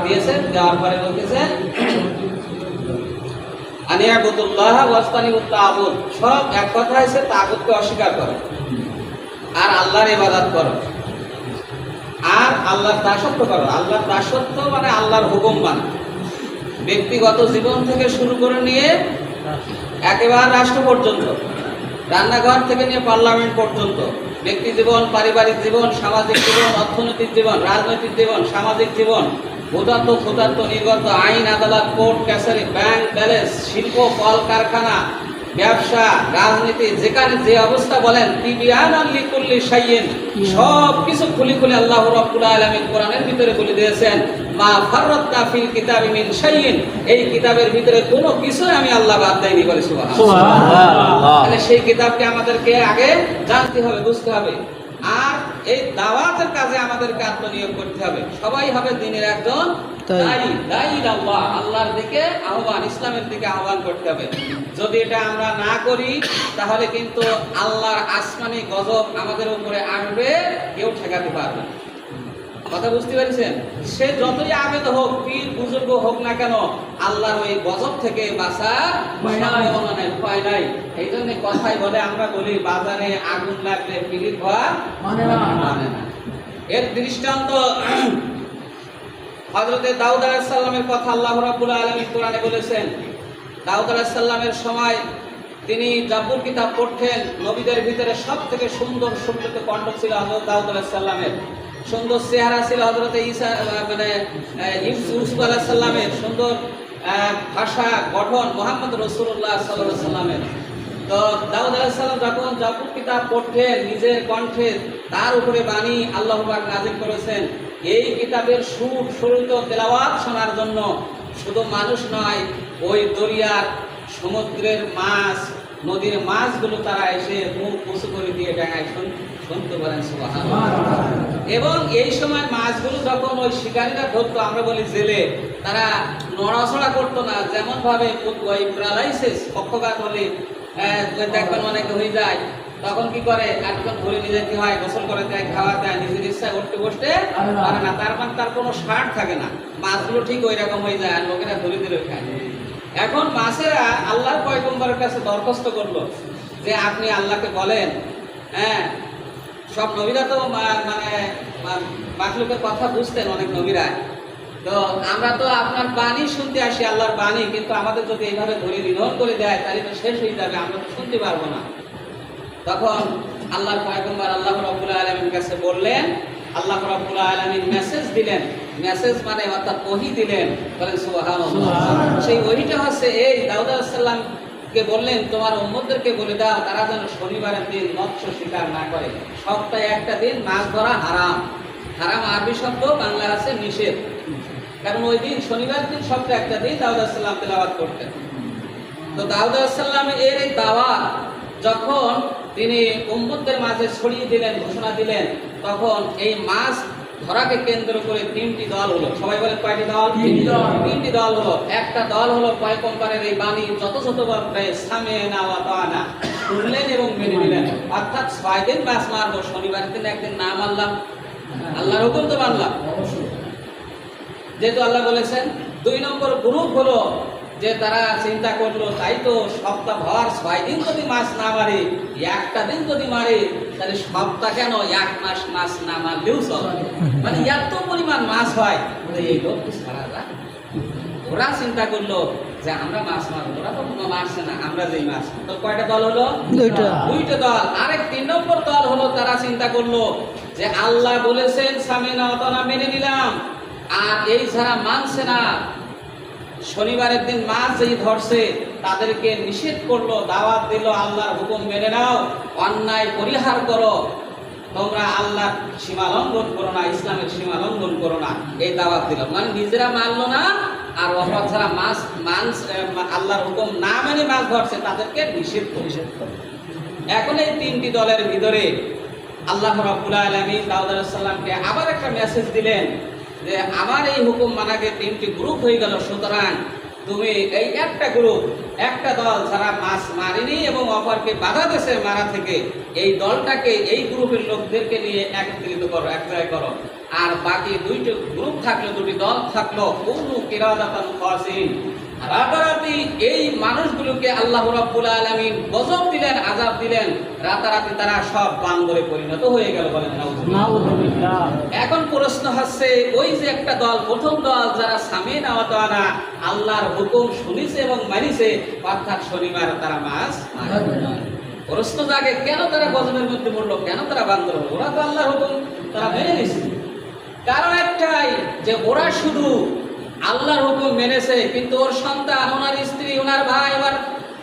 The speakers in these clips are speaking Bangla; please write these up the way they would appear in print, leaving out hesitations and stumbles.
দিয়েছেন। দেওয়ার পরে বলতেছেন আনিয়াবুদুল্লাহ ওয়াস্তানিবুত তাগুত, সব এক কথা হয়েছে তাগুতকে অস্বীকার করো আর আল্লাহর ইবাদত করো আর আল্লাহর দাসত্ব করো। আল্লাহর দাসত্ব মানে আল্লাহর হুকুম মানা, ব্যক্তিগত জীবন থেকে শুরু করে নিয়ে একেবারে রাষ্ট্র পর্যন্ত, রান্নাঘর থেকে নিয়ে পার্লামেন্ট পর্যন্ত, ব্যক্তি জীবন, পারিবারিক জীবন, সামাজিক জীবন, অর্থনৈতিক জীবন, রাজনৈতিক জীবন, সামাজিক জীবন, ভূতত্ত্ব, ক্ষুতাত্ত্ব, নির্গত, আইন, আদালত, কোর্ট কাছারি, ব্যাংক ব্যালেন্স, শিল্প, কল কারখানা, ব্যবসা, রাজনীতি, যেখানে যে অবস্থা বলেন তিবিয়ানান লিকুল্লি শাইইন, সব কিছু খুলে খুলে আল্লাহ রাব্বুল আলামিন কোরআনের ভিতরে বলে দিয়েছেন মা ফাররাতনা ফিল কিতাবি মিন শাইইন, এই কিতাবের ভিতরে কোনো কিছুই আমি আল্লাহ বাদ দেইনি, বলে সুবহানাল্লাহ। তাহলে সেই কিতাবকে আমাদেরকে আগে জানতে হবে, বুঝতে হবে, আর এই দাওয়াতের কাজে আমাদেরকে আত্মনিয়োগ করতে হবে। সবাই হবে দ্বীনের একজন দায়ী, আল্লাহ, আল্লাহর দিকে আহ্বান, ইসলামের দিকে আহ্বান করতে হবে। যদি এটা আমরা না করি তাহলে কিন্তু আল্লাহর আসমানি গজব আমাদের উপরে আসবে, কেউ ঠেকাতে পারবে না। কথা বুঝতে পেরেছেন? সে যতই আবেদ হোক, পীর বুজুর্গ হোক না কেন, আল্লাহর ওই গজব থেকে বাঁচার উপায় নাই। এই জন্য কথাই বলে, আমরা বলি বাজারে আগুন লাগলে পীরের ঘর মানে না। এর দৃষ্টান্ত হযরতে দাউদ আলাইহিস সালামের কথা আল্লাহ রাব্বুল আলামিন কোরআনে বলেছেন। দাউদ আলাইহিস সালামের সময় তিনি জাবুর কিতাব পড়তেন। নবীদের ভিতরে সবথেকে সুন্দর সুন্দর কণ্ঠ ছিল হযরত দাউদ আলাইহিস সালামের, সুন্দর চেহারা ছিল হযরতে ঈসা মানে ইউসুফ আলাইহিস সালামের, সুন্দর ভাষা গঠন মুহাম্মদ রাসূলুল্লাহ সাল্লাল্লাহু আলাইহি সাল্লামের। তো দাউদ আলাইহিস সালাম যখন জাবুর কিতাব পড়তেন নিজের কণ্ঠে, তার উপরে বাণী আল্লাহ পাক নাযিল করেছেন। এই কিতাবের সুর সুরিত তেলাওয়াত শোনার জন্য শুধু মানুষ নয়, ওই দরিয়ার, সমুদ্রের মাছ, নদীর মাছগুলো তারা এসে মুখ উঁচু করে দিয়ে ডাঙায় শুনতে পারেন, সুবহানাল্লাহ। এবং এই সময় মাছগুলো যখন ওই শিকারীরা ধরতো, আমরা বলি জেলে, তারা নড়াচড়া করতো না। যেমন ভাবে ওই প্যারালাইসিস, পক্ষঘাত হলে দেখবেন অনেকে হয়ে যায়, তখন কি করে, একজন ধরে নিয়ে যেতে হয়, গোসল করে দেয়, খাওয়া দেয়, নিজের ইচ্ছায় উঠতে বসতে পারে না। তার মানে তার কোনো সার থাকে না। মাছগুলো ঠিক ওই রকম হয়ে যায়, আর লোকেরা ধরে ধরে খায়। এখন মাছেরা আল্লাহর পয়গম্বরের কাছে দরখাস্ত করলো যে আপনি আল্লাহকে বলেন, হ্যাঁ, সব নবীরা তো মানে মাখলুকের কথা বুঝতেন, অনেক নবীরা। তো আমরা তো আপনার বাণী শুনতে আসি, আল্লাহর বাণী, কিন্তু আমাদের যদি এইভাবে ধরে নিধন করে দেয় তাহলে তো শেষ হয়ে যাবে, আমরা তো শুনতে পারবো না। তখন আল্লাহর পয়গম্বর আল্লাহ রাব্বুল আলামিনের কাছে বললেন, আল্লাহ রাব্বুল আলামিন মেসেজ দিলেন। মেসেজ মানে অর্থাৎ ওহী দিলেন, বলেন সুবহানাল্লাহ। সেই ওহীটা হচ্ছে এই, দাউদ আলাইহিস সালামকে বললেন তোমার উম্মতদেরকে বলে দাও তারা যেন শনিবারের দিন মৎস্য শিকার না করে। সপ্তাহে একটা দিন মাছ ধরা হারাম। হারাম আরবি শব্দ, বাংলা আছে নিষেধ। কারণ ওই দিন শনিবার দিন সপ্তাহে একটা দিন দাউদ আলাইহিস সালাম তেলাওয়াত করতেন। তো দাউদ আলাইহিস সালামের এই দাওয়াত যখন তিনি উম্মতদের মাঝে ছড়িয়ে দিলেন, ঘোষণা দিলেন, তখন এই মাছ ধরাকে কেন্দ্র করে তিনটি দল হলো। সবাই বলে কয়টি দল? তিনটি দল হলো। একটা দল হলো পয়গম্বরের এই বাণী যথাযথভাবে সামি'না ওয়া আতা'না, শুনলেন এবং মেনে নিলেন। অর্থাৎ 6 দিন মাছ মারবো, শনিবার দিন একদিন না মারলাম, আল্লাহর হুকুম তো মানলাম যেহেতু আল্লাহ বলেছেন। 2 নম্বর গ্রুপ হলো যে তারা চিন্তা করলো, তাই তো সপ্তাহ ভর 6 দিন যদি মাছ না মারে, একটা দিন যদি মারে, তাহলে সপ্তাহ কেন 1 মাস মাছ না মারলেও চলে। মানে এত পরিমাণ মাছ হয়, এই লোক তো সারা যায়। ওরা চিন্তা করলো যে আমরা মাছ মারবো, ওরা তো কোনো মারছে না, আমরা যেই মাছ। তো কয়টা দল হলো? দুইটা দল। আরেক 3 নম্বর দল হলো, তারা চিন্তা করলো যে আল্লাহ বলেছেন সামি'না ওয়া আতা'না, মেনে নিলাম, আর এই যারা মানছে না, শনিবারের দিন মাছ যেই ধরছে তাদেরকে নিষেধ করলো, দাওয়াত দিল আল্লাহর হুকুম মেনে নাও, অন্যায় পরিহার করো, তোমরা আল্লাহর সীমা লঙ্ঘন করো না, ইসলামের সীমা লঙ্ঘন করো না, এই দাওয়াত দিল। মানে নিজেরা মানলো না, আর অপর যারা মাছ আল্লাহর হুকুম না মেনে মাছ ধরছে তাদেরকে নিষেধ করো। এখন এই 3টি দলের ভিতরে আল্লাহ রাব্বুল আলামিন দাউদ আলাইহিস সালামকে আবার একটা মেসেজ দিলেন যে আমার এই হুকুম মানাকে 3টি গ্রুপ হয়ে গেল, সুতরাং তুমি এই একটা গ্রুপ, একটা দল যারা মাছ মারেনি এবং অপরকে বাধা দিয়েছে মারা থেকে, এই দলটাকে, এই গ্রুপের লোকদেরকে নিয়ে একত্রিত করো, এক জায়গায় করো। আর বাকি দুইটি গ্রুপ থাকলো, দুটি দল থাকলো, কুনু কিরাদাতান খাসিন, রাতারাতি এই মানুষগুলোকে আল্লাহ রাব্বুল আলামিন গজব দিলেন, আযাব দিলেন, রাতারাতি তারা সব বান্দরে পরিণত হয়ে গেল। বলেন নাউযুবিল্লাহ। এখন প্রশ্ন হচ্ছে, ওই যে একটা দল, প্রথম দল যারা সামিনা ওয়া তাআনা আল্লাহর হুকুম শুনেছে এবং মানিছে, অর্থাৎ শনিবার তারা মাছ মারে না। প্রশ্ন জাগে, কেন তারা গজবের মধ্যে পড়লো, কেন তারা বান্দর হলো? ওরা তো আল্লাহর হুকুম তারা মেনে নিছে। কারণ একটাই, যে ওরা শুধু আল্লাহর হুকুম মেনেছে, কিন্তু ওর সন্তান, ওনার স্ত্রী, ওনার ভাই,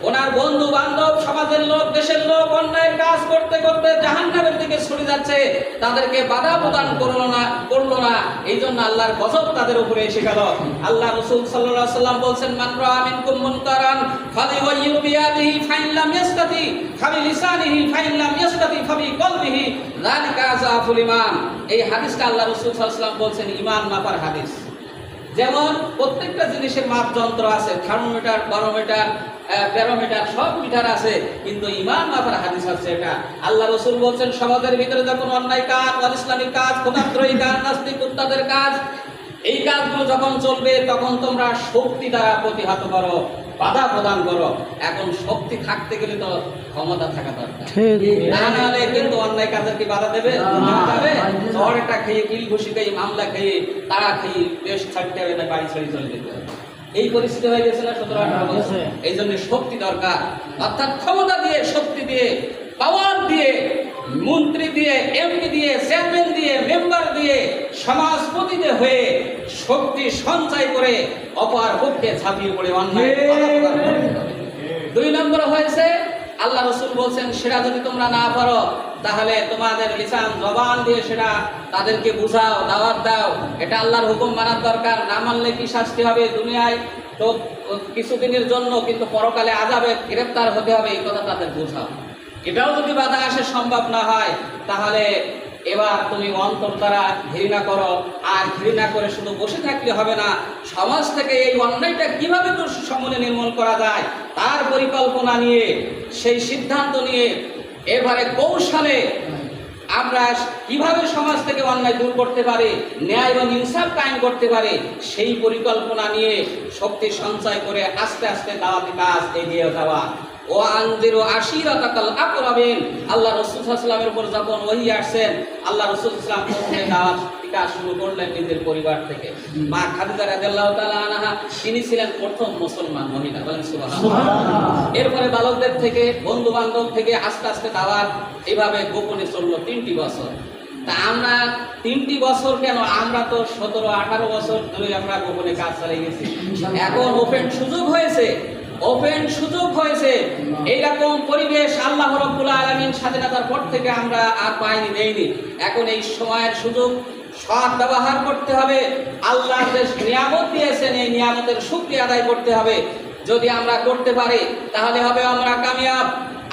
ওনার বন্ধু বান্ধব, সমাজের লোক, দেশের লোক অন্যায়ের কাজ করতে করতে জাহান্নামের দিকে ছুটে যাচ্ছে, তাদেরকে বাধা প্রদান করলো না, এই জন্য আল্লাহর গজব তাদের উপরে এসে গেল। আল্লাহ রাসূল সাল্লাল্লাহু আলাইহি ওয়াসাল্লাম বলছেন, মান রাআ মিনকুম মুনকারান ফালিওয়াইয়িরু বিয়াদিহি ফাইন লাম ইয়াসতাতি ফাবিলিসানিহি ফাইন লাম ইয়াসতাতি ফাবিকলবিহি যালিকা আযাফুল ঈমান। এই হাদিসটা আল্লাহ রাসূল সাল্লাল্লাহু আলাইহি ওয়াসাল্লাম বলছেন ঈমান মাপার হাদিস। যেমন প্রত্যেকটা জিনিসের মাপ যন্ত্র আছে, থার্মোমিটার, বারোমিটার, ব্যারোমিটার, সব মিটার আছে, কিন্তু ঈমান মাপার হাদিস আছে এটা। আল্লাহ রাসূল বলছেন, সমাজের ভিতরে যখন অন্যায় কাজ, অনিসলামিক কাজ, খোদাদ্রোহী কাজ, নাস্তিক উত্তাদের কাজ, এই কাজগুলো যখন চলবে, তখন তোমরা শক্তি দ্বারা প্রতিহত করো, বাধা প্রদান করো। এখন শক্তি থাকতে গেলে তো ক্ষমতা থাকা দরকার, না হলে কিন্তু অন্যায় কাজের কি বাধা দেবে? ঝড়টা খেয়ে, কিল ঘুষি খেয়ে, মামলা খেয়ে, তারা খেয়ে দেশ ছাড়তে হবে না, বাড়ি ছেড়ে চলে যেতে হবে। এই পরিস্থিতি হয়ে গেছে না 17-18 বছর। এই জন্য শক্তি দরকার, অর্থাৎ ক্ষমতা দিয়ে, শক্তি দিয়ে, পাওয়ার দিয়ে, মন্ত্রী দিয়ে, এমপি দিয়ে, চেয়ারম্যান দিয়ে, মেম্বার দিয়ে, সমাজপতিতে হয়ে শক্তি সঞ্চয় করে অপর পক্ষে ঝাঁপিয়ে পড়ে অন্যায়। 2 নম্বর হয়েছে, আল্লাহ রাসূল বলছেন, সেটা যদি তোমরা না পারো, তাহলে তোমাদের লিসান, জবান দিয়ে সেটা তাদেরকে বুঝাও, দাওয়াত দাও। এটা আল্লাহর হুকুম মানার দরকার, না মানলে কি শাস্তি হবে, দুনিয়ায় তো কিছুদিনের জন্য, কিন্তু পরকালে আযাবে গ্রেফতার হতে হবে, এই কথা তাদের বুঝাও। এটাও যদি বাধা আসে, সম্ভব না হয়, তাহলে এবার তুমি অন্তর দ্বারা ঘৃণা করো। আর ঘৃণা করে শুধু বসে থাকলে হবে না, সমাজ থেকে এই অন্যায়টা কিভাবে তোর সামনে নির্মূল করা যায়, তার পরিকল্পনা নিয়ে, সেই সিদ্ধান্ত নিয়ে, এবারে কৌশলে আমরা কিভাবে সমাজ থেকে অন্যায় দূর করতে পারি, ন্যায় এবং ইনসাফ কায়েম করতে পারি, সেই পরিকল্পনা নিয়ে শক্তি সঞ্চয় করে আস্তে আস্তে দাওয়াতি কাজ এগিয়ে যাওয়া। ও আনজিরু আশিরাতাকাল আকরাবিন। আল্লাহ রাসূল সাল্লাল্লাহু আলাইহি ওয়াসাল্লামের উপর যখন ওহী আসছেন, আল্লাহ রাসূল সাল্লাল্লাহু আলাইহি ওয়াসাল্লাম দাওয়াত কাজ শুরু করলেন নিজের পরিবার থেকে। মা খাদিজা রাদিয়াল্লাহু তাআলা আনহা, তিনি ছিলেন প্রথম মুসলমান মহিলা। বলেন সুবহানাল্লাহ। এরপরে বালকদের থেকে, বন্ধু বান্ধব থেকে আস্তে আস্তে দাওয়াত এইভাবে গোপনে চললো 3টি বছর। তা আমরা 3টি বছর কেন, আমরা তো 17-18 বছর ধরে আমরা গোপনে কাজ চালিয়ে গেছি। এখন ওপেন সুযোগ হয়েছে, এইরকম পরিবেশ আল্লাহ রাব্বুল আলামিন স্বাধীনতার পর থেকে আমরা আর পাইনি, নেইনি। এখন এই সময়ের সুযোগ সৎ ব্যবহার করতে হবে। আল্লাহ যে নিয়ামত দিয়েছেন, এই নিয়ামতের শুকরিয়া আদায় করতে হবে। যদি আমরা করতে পারি, তাহলে হবে আমরা কামিয়াব।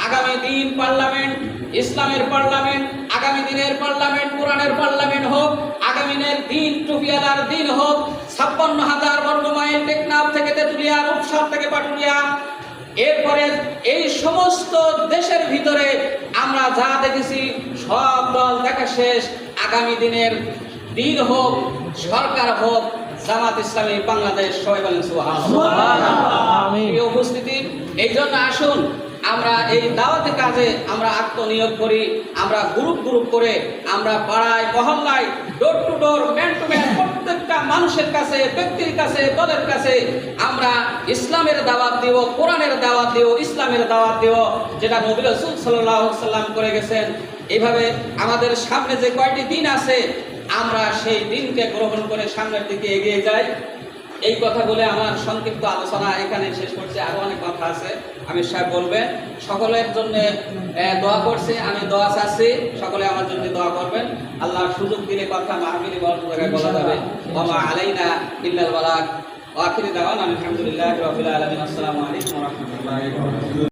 আগামী দিন পার্লামেন্ট, ইসলামের পার্লামেন্ট, আগামী দিনের পার্লামেন্ট কোরআনের পার্লামেন্ট হোক, আগামী দিন টুপিয়ালার দিন হোক, 56,000 বর্গ মাইল টেকনাফ থেকে তেতুলিয়া, রূপসা থেকে পাটুরিয়া, এরপরে এই সমস্ত দেশের ভিতরে আমরা যা দেখেছি, সব দল দেখা শেষ। আগামী দিনের দিন হোক, সরকার হোক, জামাত ইসলামী বাংলাদেশ, সবাই বলেন সুবহানাল্লাহ। এই উপস্থিতি, এই জন্য আসুন আমরা এই দাওয়াতের কাজে আমরা আত্মনিয়োগ করি। আমরা গ্রুপ করে, আমরা পাড়ায়, মহল্লায়, door to door, man to man, প্রত্যেকটা মানুষের কাছে, ব্যক্তির কাছে, দলের কাছে আমরা ইসলামের দাওয়াত দিব, কোরআনের দাওয়াত দিব, ইসলামের দাওয়াত দিব, যেটা নবী রাসূল সাল্লাল্লাহু আলাইহি ওয়াসাল্লাম করে গেছেন। এইভাবে আমাদের সামনে যে কয়টি দিন আছে, আমরা সেই দিনকে গ্রহণ করে সামনের দিকে এগিয়ে যাই। এই কথা বলে আমার সংক্ষিপ্ত আলোচনা এখানে শেষ করছি। আরো অনেক কথা আছে, আমি সাহেব বলবেন। সকলের জন্য দোয়া করছি, আমি দোয়া চাচ্ছি, সকলে আমার জন্য দোয়া করবেন। আল্লাহ সুযোগ দিলে কথা মাহফিলে বলা যাবে। ওয়া মা আলাইনা ইল্লাল বালাগ। ওয়া আখিরু দাওয়ানা আলহামদুলিল্লাহি রাব্বিল আলামিন। আসসালামু আলাইকুম ওয়া রাহমাতুল্লাহি ওয়া বারাকাতুহু।